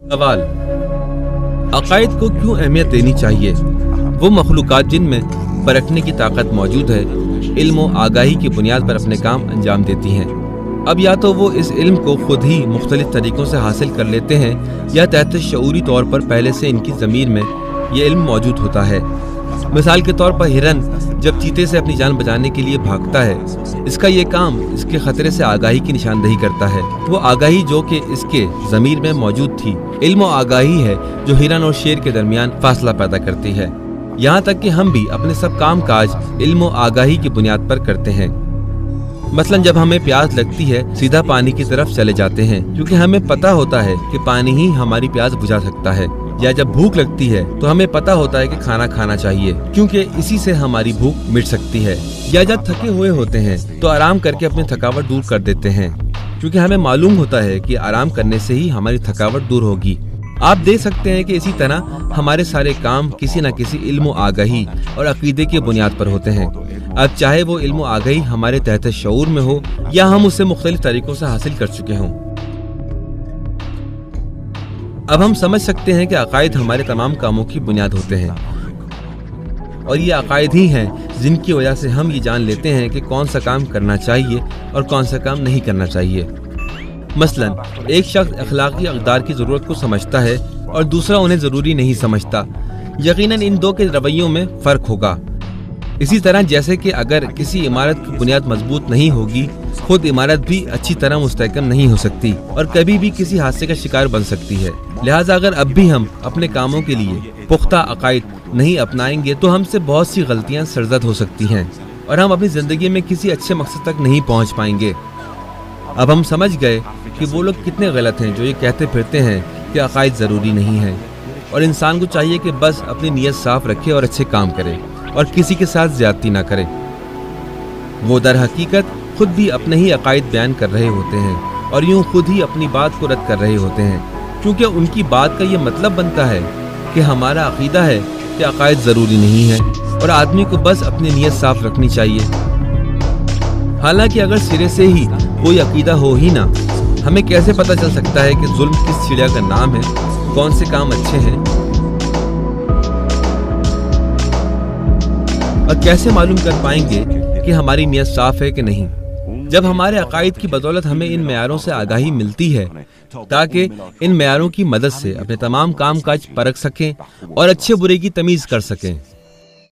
सवाल: अकायद को क्यों अहमियत देनी चाहिए? वो मखलूक़ात जिनमें परखने की ताकत मौजूद है, इल्म और आगाही की बुनियाद पर अपने काम अंजाम देती हैं। अब या तो वो इस इल्म को खुद ही मुख्तलिफ तरीक़ों से हासिल कर लेते हैं या तहत शऊरी तौर पर पहले से इनकी ज़मीर में ये इल्म मौजूद होता है। मिसाल के तौर पर हिरन जब चीते से अपनी जान बचाने के लिए भागता है, इसका ये काम इसके खतरे से आगाही की निशानदही करता है। वो आगाही जो कि इसके ज़मीर में मौजूद थी, इल्म और आगाही है जो हिरन और शेर के दरमियान फासला पैदा करती है। यहाँ तक कि हम भी अपने सब काम काज इल्म और आगाही की बुनियाद पर करते हैं। मसलन जब हमें प्यास लगती है, सीधा पानी की तरफ चले जाते हैं क्योंकि हमें पता होता है कि पानी ही हमारी प्यास बुझा सकता है। या जब भूख लगती है तो हमें पता होता है कि खाना खाना चाहिए क्योंकि इसी से हमारी भूख मिट सकती है। या जब थके हुए होते हैं तो आराम करके अपनी थकावट दूर कर देते हैं क्योंकि हमें मालूम होता है कि आराम करने से ही हमारी थकावट दूर होगी। आप देख सकते हैं कि इसी तरह हमारे सारे काम किसी न किसी इल्म और आगाही और अकीदे की बुनियाद पर होते हैं। अब चाहे वो इल्म और आगाही हमारे तहत शऊर में हो या हम उसे मुख्तलिफ तरीकों से हासिल कर चुके हों। अब हम समझ सकते हैं कि अकायद हमारे तमाम कामों की बुनियाद होते हैं और ये अकायद ही हैं जिनकी वजह से हम ये जान लेते हैं कि कौन सा काम करना चाहिए और कौन सा काम नहीं करना चाहिए। मसलन एक शख्स अखलाकी अक़दार की ज़रूरत को समझता है और दूसरा उन्हें ज़रूरी नहीं समझता। यकीनन इन दो के रवैयों में फ़र्क होगा। इसी तरह जैसे कि अगर किसी इमारत की बुनियाद मजबूत नहीं होगी, खुद इमारत भी अच्छी तरह मुस्तहकम नहीं हो सकती और कभी भी किसी हादसे का शिकार बन सकती है। लिहाजा अगर अब भी हम अपने कामों के लिए पुख्ता अकायद नहीं अपनाएंगे तो हमसे बहुत सी गलतियां सरजद हो सकती हैं और हम अपनी ज़िंदगी में किसी अच्छे मकसद तक नहीं पहुंच पाएंगे। अब हम समझ गए कि वो लोग कितने गलत हैं जो ये कहते फिरते हैं कि अकायद ज़रूरी नहीं है और इंसान को चाहिए कि बस अपनी नीयत साफ रखे और अच्छे काम करे और किसी के साथ ज्यादती ना करे। वो दर हकीकत खुद भी अपने ही अकायद बयान कर रहे होते हैं और यूं खुद ही अपनी बात को रद्द कर रहे होते हैं क्योंकि उनकी बात का ये मतलब बनता है कि हमारा अकीदा है कि अकायद ज़रूरी नहीं है और आदमी को बस अपनी नीयत साफ रखनी चाहिए। हालांकि अगर सिरे से ही कोई अकीदा हो ही ना, हमें कैसे पता चल सकता है कि जुल्म किस चिड़िया का नाम है, कौन से काम अच्छे हैं और कैसे मालूम कर पाएंगे कि हमारी नीयत साफ है कि नहीं। जब हमारे अकायद की बदौलत हमें इन मेयारों से आगाही मिलती है ताकि इन मेयारों की मदद से अपने तमाम काम काज परख सकें और अच्छे बुरे की तमीज़ कर सकें।